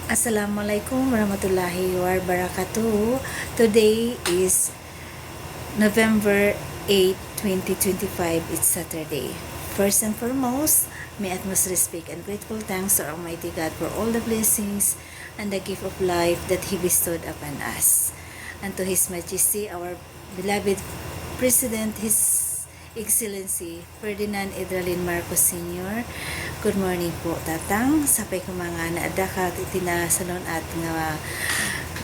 Assalamualaikum warahmatullahi wabarakatuh. Today is November 8, 2025. It's Saturday. First and foremost, may utmost respect and grateful thanks to Almighty God for all the blessings and the gift of life that He bestowed upon us. And to His Majesty, our beloved President, His Excellency Ferdinand Edralin Marcos Sr. Good morning po, Tatang. Sapay ko mga naada ka itinasalon at nga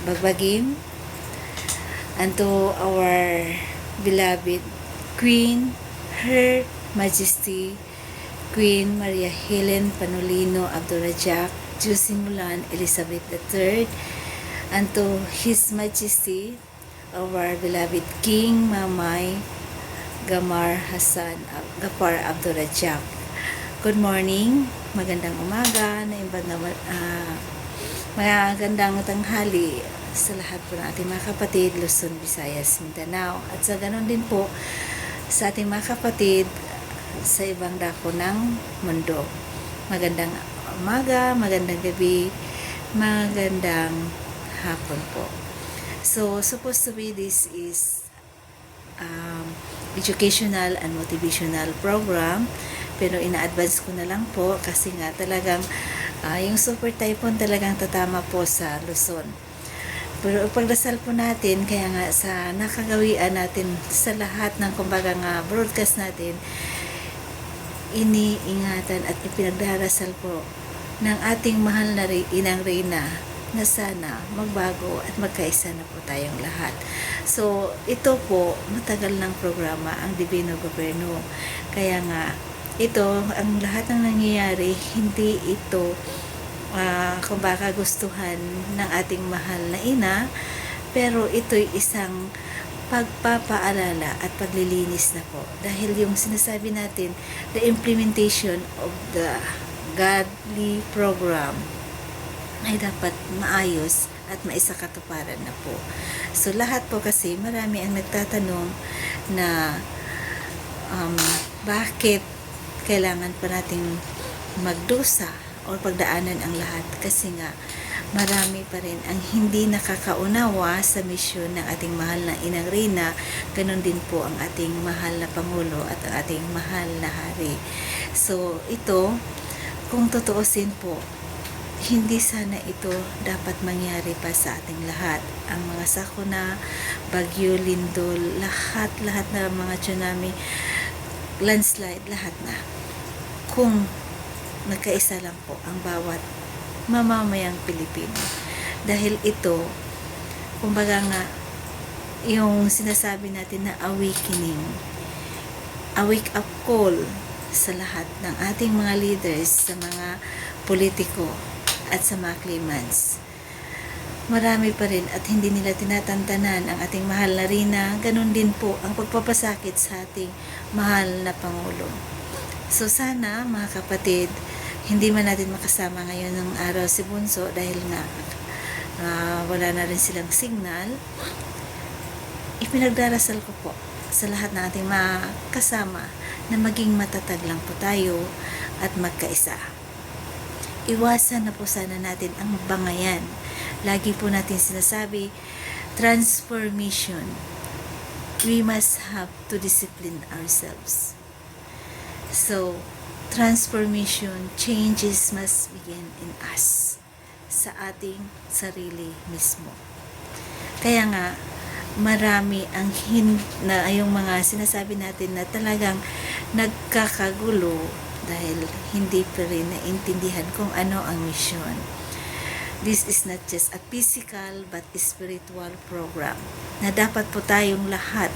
bagbagim. And to our beloved Queen, Her Majesty Queen Maria Helen Panolino Abdurrajak Jusimulan Elizabeth III, and to His Majesty our beloved King Mamay Gamar Hassan Gafar Abdurrajak. Good morning, magandang umaga, magandang tanghali sa lahat po ng ating mga kapatid, Luzon, Visayas, Mindanao, at sa ganon din po sa ating mga kapatid sa ibang dako ng mundo. Magandang umaga, magandang gabi, magandang hapon po. So, supposed to be this is educational and motivational program, pero ina-advance ko na lang po kasi nga talagang yung super typhoon talagang tatama po sa Luzon. Pero pagdasal po natin, kaya nga sa nakagawian natin sa lahat ng kumbaga nga broadcast natin, iniingatan at ipinagdarasal po ng ating mahal na Inang Reyna na sana magbago at magkaisa na po tayong lahat. So, ito po, matagal ng programa ang Divino Gobyerno. Kaya nga, ito, ang lahat ng nangyayari, hindi ito kung baka gustuhan ng ating mahal na ina, pero ito'y isang pagpapaalala at paglilinis na po. Dahil yung sinasabi natin, the implementation of the godly program ay dapat maayos at maisakatuparan na po. So, lahat po kasi, marami ang nagtatanong na bakit kailangan pa nating magdusa o pagdaanan ang lahat, kasi nga marami pa rin ang hindi nakakaunawa sa misyon ng ating mahal na Inang Reyna, ganun din po ang ating mahal na Pangulo at ang ating mahal na Hari. So, ito, kung totoosin po, hindi sana ito dapat mangyari pa sa ating lahat. Ang mga sakuna, bagyo, lindol, lahat na mga tsunami, landslide, lahat na. Kung nagkaisa lang po ang bawat mamamayang Pilipino. Dahil ito, kumbaga nga, yung sinasabi natin na awakening, a wake-up call sa lahat ng ating mga leaders, sa mga politiko, at sa mga claimants. Marami pa rin at hindi nila tinatantanan ang ating mahal na Reyna, ganun din po ang pagpapasakit sa ating mahal na Pangulo. So sana mga kapatid, hindi man natin makasama ngayon ng araw si Bunso dahil nga wala na rin silang signal. Ipinagdarasal ko po sa lahat ng ating mga kasama na maging matatag lang po tayo at magkaisa. Iwasan na po sana natin ang bangayan. Lagi po natin sinasabi, transformation. We must have to discipline ourselves. So, transformation, changes must begin in us, sa ating sarili mismo. Kaya nga, marami ang yung mga sinasabi natin na talagang nagkakagulo dahil hindi pa rin naintindihan kung ano ang misyon. This is not just a physical but spiritual program na dapat po tayong lahat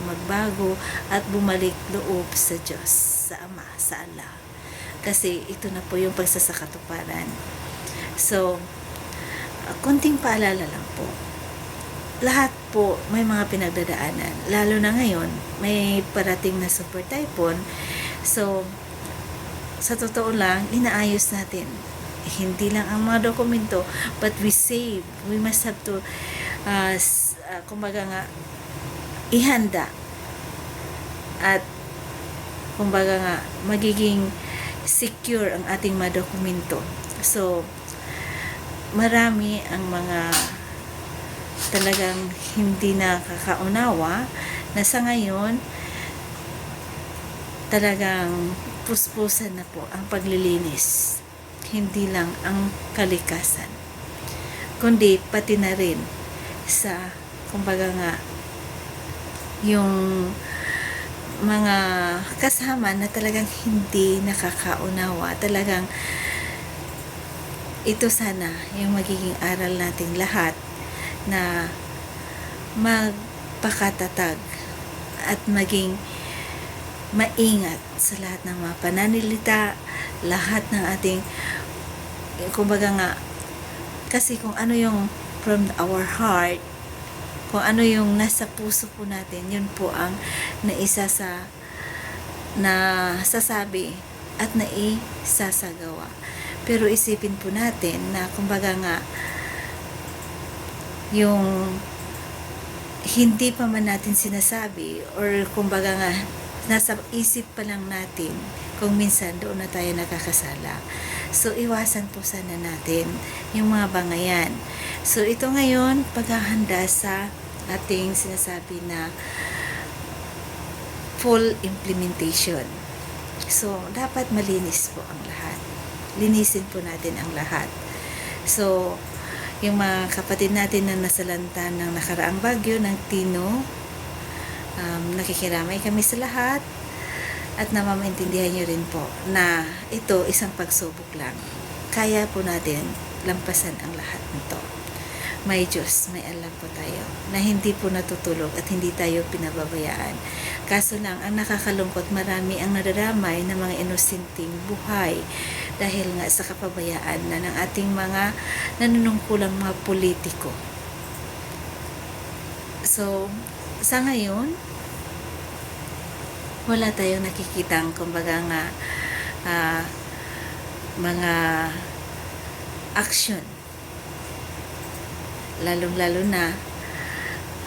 magbago at bumalik loob sa Diyos, sa Ama, sa Allah. Kasi ito na po yung pagsasakatuparan. So, konting paalala lang po. Lahat po may mga pinagdadaanan. Lalo na ngayon, may parating na super typhoon. So, sa totoo lang, inaayos natin. Hindi lang ang mga dokumento, but we must have to, kumbaga nga, ihanda. At, kumbaga nga, magiging secure ang ating mga dokumento. So, marami ang mga talagang hindi nakakaunawa na sa ngayon talagang puspusan na po ang paglilinis. Hindi lang ang kalikasan, kundi pati na rin sa, kumbaga nga, yung mga kasama na talagang hindi nakakaunawa. Talagang ito sana yung magiging aral nating lahat, na magpakatatag at maging maingat sa lahat ng mga pananalita, lahat ng ating, kumbaga nga, kasi kung ano yung from our heart, kung ano yung nasa puso po natin, yun po ang nasasabi at naisasagawa. Pero isipin po natin na, kumbaga nga, yung hindi pa man natin sinasabi, or kumbaga nga nasa isip pa lang natin, kung minsan doon na tayo nakakasala. So iwasan po sana natin yung mga bangayan. So ito ngayon, paghahanda sa ating sinasabi na full implementation. So dapat malinis po ang lahat. Linisin po natin ang lahat. So yung mga kapatid natin na nasalanta ng nakaraang bagyo ng Tino, nakikiramay kami sa lahat at namamaintindihan nyo rin po na ito isang pagsubok lang. Kaya po natin lampasan ang lahat nito. May Diyos, may alam po tayo na hindi po natutulog at hindi tayo pinababayaan. Kaso lang, ang nakakalungkot, marami ang nadaramay ng mga inosenteng buhay dahil nga sa kapabayaan na ng ating mga nanunungkulang mga politiko. So, sa ngayon, wala tayong nakikitang, kumbaga nga, mga action. Lalong-lalo na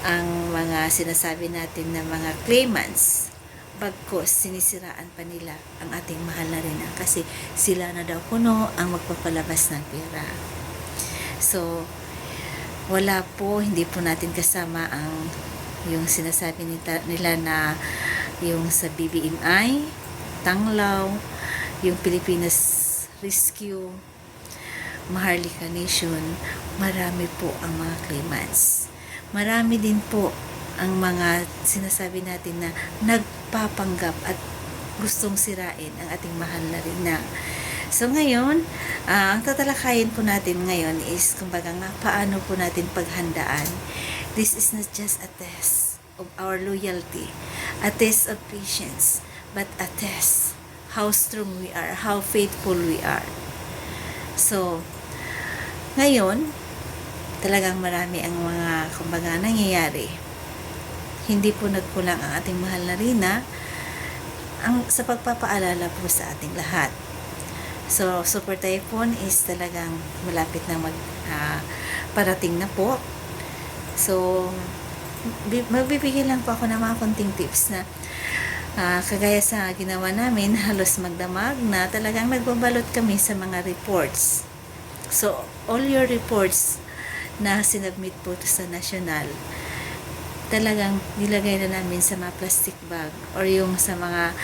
ang mga sinasabi natin na mga claimants, bagkos sinisiraan pa nila ang ating mahal na Rina kasi sila na daw kuno ang magpapalabas ng pera. So, wala po, hindi po natin kasama ang yung sinasabi nila na yung sa BBMI, Tanglaw, yung Pilipinas Rescue, Maharlika Nation. Marami po ang mga claimants. Marami din po ang mga sinasabi natin na nagpapanggap at gustong sirain ang ating mahal na Rina. So ngayon, ang tatalakayin po natin ngayon is, kumbaga nga, paano po natin paghandaan. This is not just a test of our loyalty, a test of patience, but a test how strong we are, how faithful we are. So, ngayon, talagang marami ang mga, kumbaga, nangyayari. Hindi po nagkulang ang ating mahal na Rina sa pagpapaalala po sa ating lahat. So, Super Typhoon is talagang malapit na parating na po. So, magbibigay lang po ako ng mga konting tips na kagaya sa ginawa namin, halos magdamag na talagang nagbabalot kami sa mga reports. So, all your reports na sinubmit po sa national, talagang nilagay na namin sa mga plastic bag or yung sa mga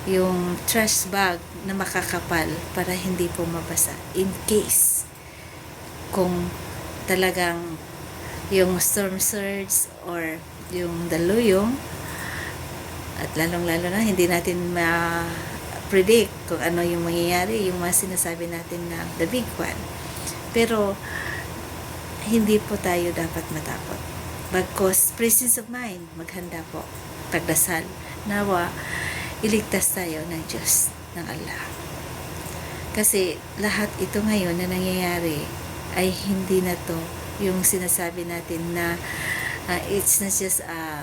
yung trash bag na makakapal para hindi po mabasa in case kung talagang yung storm surge or yung daluyong, at lalong-lalo na hindi natin ma-predict kung ano yung mangyayari, yung mga sinasabi natin na the big one. Pero hindi po tayo dapat matakot. Bagkos, presence of mind, maghanda po, pagdasal, nawa, iligtas tayo ng Diyos, ng Allah. Kasi lahat ito ngayon na nangyayari ay hindi na to yung sinasabi natin na it's not just a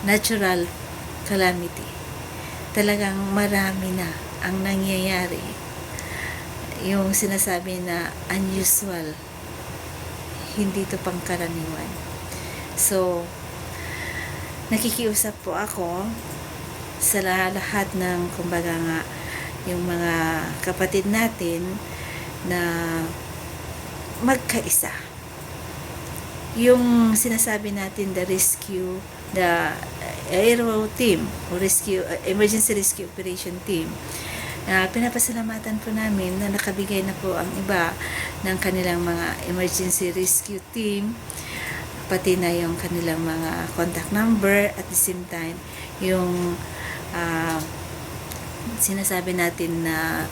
natural calamity. Talagang marami na ang nangyayari. Yung sinasabi na unusual, hindi to pangkaraniwan. So, nakikiusap po ako sa lahat ng, kumbaga nga, yung mga kapatid natin na magkaisa. Yung sinasabi natin, the aero team o emergency rescue operation team, pinapasalamatan po namin na nakabigay na po ang iba ng kanilang mga emergency rescue team, pati na yung kanilang mga contact number, at the same time yung sinasabi natin na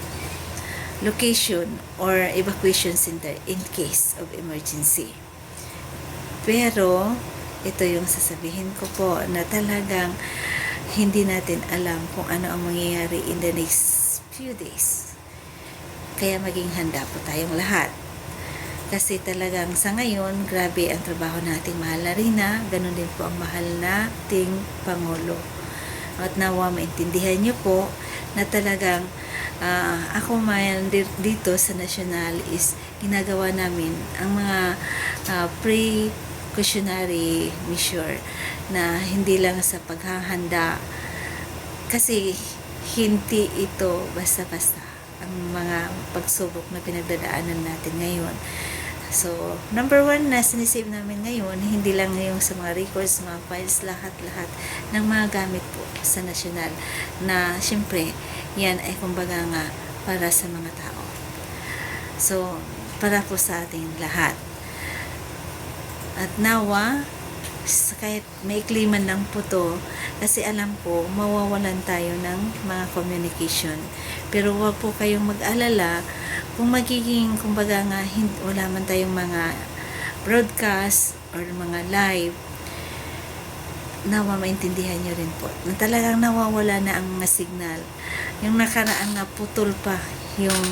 location or evacuation center in case of emergency. Pero ito yung sasabihin ko po, na talagang hindi natin alam kung ano ang mangyayari in the next few days. Kaya maging handa po tayong lahat. Kasi talagang sa ngayon, grabe ang trabaho nating mahal na Rina, ganun din po ang mahal nating Pangulo. At nawa maintindihan nyo po na talagang ako man dito sa National is ginagawa namin ang mga precautionary measure na hindi lang sa paghahanda, kasi hindi ito basta-basta ang mga pagsubok na pinagdadaanan natin ngayon. So, number one na sinisave namin ngayon, hindi lang yung sa mga records, mga files, lahat-lahat ng mga gamit po sa nasyonal, na syempre, yan ay kumbaga nga para sa mga tao. So, para po sa ating lahat. At nawa, kahit maikli man lang po to, kasi alam ko mawawalan tayo ng mga communication, pero wag po kayong mag-alala kung magiging kumbaga nga wala man tayong mga broadcast or mga live. Nawa maintindihan nyo rin po na talagang nawawala na ang mga signal. Yung nakaraan na putol pa yung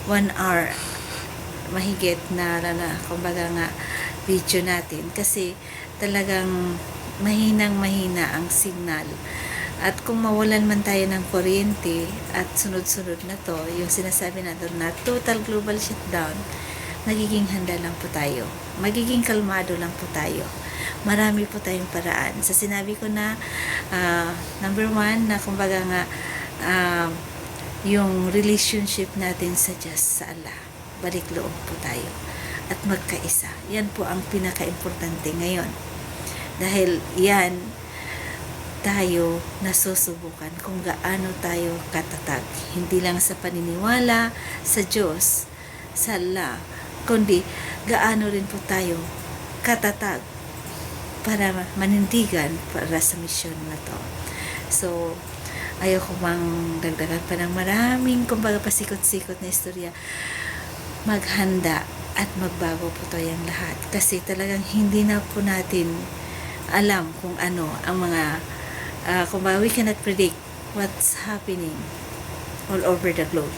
1 hour mahigit na kumbaga nga video natin, kasi talagang mahina ang signal. At kung mawalan man tayo ng kuryente at sunod-sunod na to, yung sinasabi natin na total global shutdown, magiging handa lang po tayo. Magiging kalmado lang po tayo. Marami po tayong paraan. Sa sinabi ko na, number one, na kumbaga nga, yung relationship natin sa Diyos, sa Allah. Balik loob po tayo. At magkaisa. Yan po ang pinaka-importante ngayon. Dahil yan, tayo nasusubukan kung gaano tayo katatag. Hindi lang sa paniniwala sa Diyos, sa Allah, kundi gaano rin po tayo katatag para manindigan para sa misyon na to. So, ayoko mang dagdagan pa ng maraming kumbaga pasikot-sikot na istorya. Maghanda at magbago po tayong lahat. Kasi talagang hindi na po natin alam kung ano ang mga kumbaga we cannot predict what's happening all over the globe.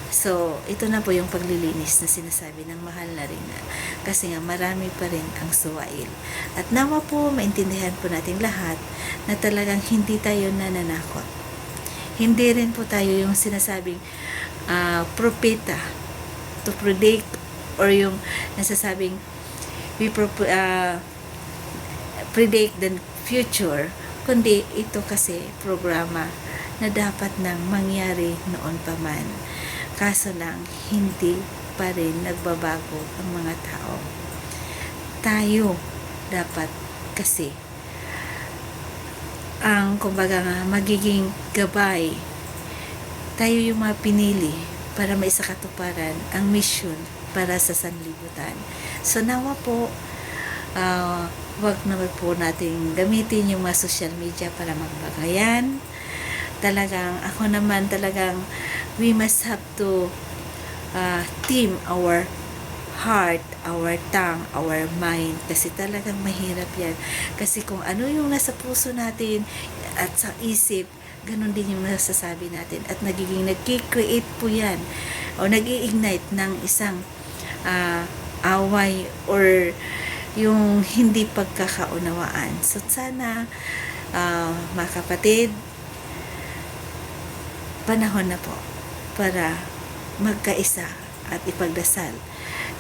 So, ito na po yung paglilinis na sinasabi ng mahal na Rina. Kasi nga marami pa rin ang suwail. At nawa po maintindihan po natin lahat na talagang hindi tayo nananakot. Hindi rin po tayo yung sinasabing propeta to predict, or yung nasasabing we predict the future, kundi ito kasi programa na dapat nang mangyari noon pa man. Kaso lang, hindi pa rin nagbabago ang mga tao. Tayo dapat kasi ang kumbaga nga magiging gabay. Tayo yung mga pinili para maisakatuparan ang mission para sa sanlibutan. So nawa po, wag naman po natin gamitin yung mga social media para magbagayan. Talagang ako naman talagang we must have to team our heart, our tongue, our mind, kasi talagang mahirap yan. Kasi kung ano yung nasa puso natin at sa isip, ganun din yung nasasabi natin, at nagiging nag-create po yan o nag-i-ignite ng isang away or yung hindi pagkakaunawaan. So sana mga kapatid, panahon na po para magkaisa at ipagdasal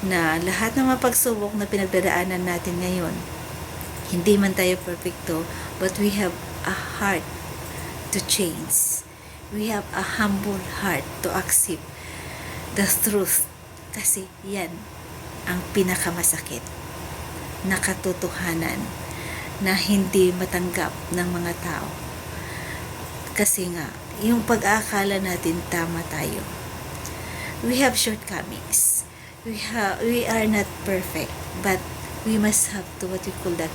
na lahat ng mga pagsubok na pinagdadaanan natin ngayon, hindi man tayo perfecto, but we have a heart to change. We have a humble heart to accept the truth. Kasi yan ang pinakamasakit na katotohanan na hindi matanggap ng mga tao. Kasi nga, yung pag-aakala natin tama tayo. We have shortcomings. We are not perfect, but we must have to, what we call that,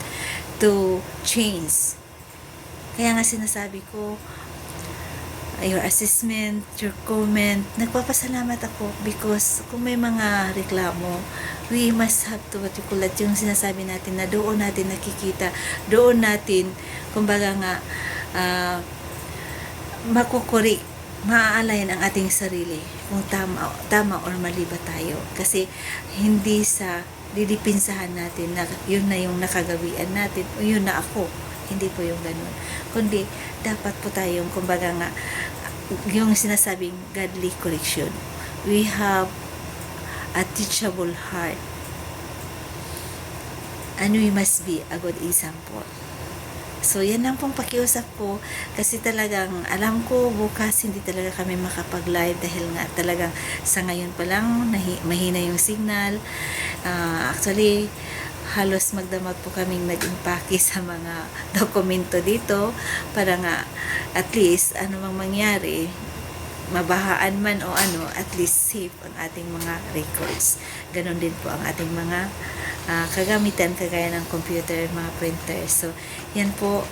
to change. Kaya nga sinasabi ko, your assessment, your comment, nagpapasalamat ako because kung may mga reklamo, we must have to, what you call that, yung sinasabi natin na doon natin nakikita, doon natin, kumbaga nga, makukurik, maaalayan ang ating sarili kung tama or mali ba tayo. Kasi hindi sa didipinsahan natin na yun na yung nakagawian natin o yun na ako. Hindi po yung ganun. Kundi dapat po tayong, kumbaga nga, yung sinasabing godly correction. We have a teachable heart. And we must be a good example. So, yan lang pong pakiusap ko kasi talagang alam ko bukas hindi talaga kami makapag-live dahil nga talagang sa ngayon pa lang mahina yung signal. Actually, halos magdamag po kaming nag-impake sa mga dokumento dito para nga at least ano mang mangyari, mabahaan man o ano, at least safe ang ating mga records. Ganon din po ang ating mga kagamitan kagaya ng computer, mga printer. So, yan po.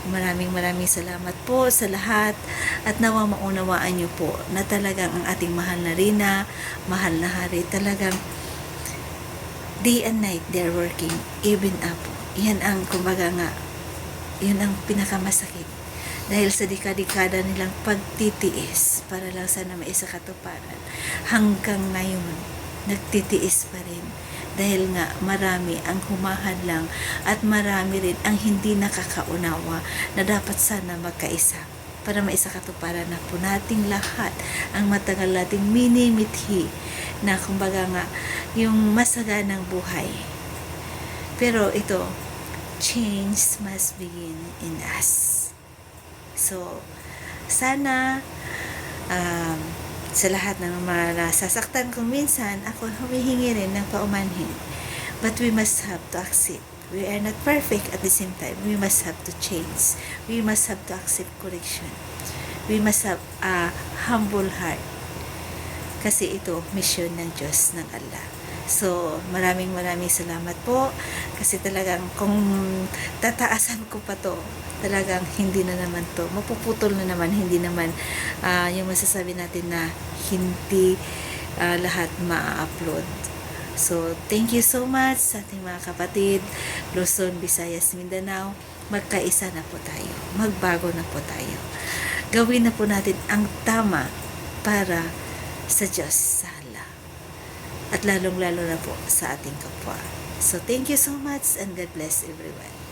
Maraming salamat po sa lahat at nawa maunawaan nyo po na talagang ang ating mahal na Rina, mahal na Hari, talagang day and night they're working, even up. Yan ang, kumbaga nga, yun ang pinakamasakit. Dahil sa dekada nilang pagtitiis para lang sana maisa katuparan, hanggang ngayon, nagtitiis pa rin. Dahil nga marami ang humahadlang at marami rin ang hindi nakakaunawa na dapat sana magkaisa para maisa katuparan na po nating lahat ang matagal nating minimithi na kumbaga nga yung masaganang buhay. Pero ito, change must begin in us. So, sana sa lahat ng mga nasasaktan kung minsan, ako humihingi rin ng paumanhin. But we must have to accept. We are not perfect at the same time. We must have to change. We must have to accept correction. We must have a humble heart. Kasi ito, mission ng Diyos, ng Allah. So, maraming salamat po. Kasi talagang kung tataasan ko pa to, talagang hindi na naman to. Mapuputol na naman, hindi naman yung masasabi natin na hindi lahat ma-upload. So, thank you so much sa ating mga kapatid, Luzon, Visayas, Mindanao. Magkaisa na po tayo. Magbago na po tayo. Gawin na po natin ang tama para sa Diyos, sa Allah. At lalong-lalo na po sa ating kapwa. So, thank you so much and God bless everyone.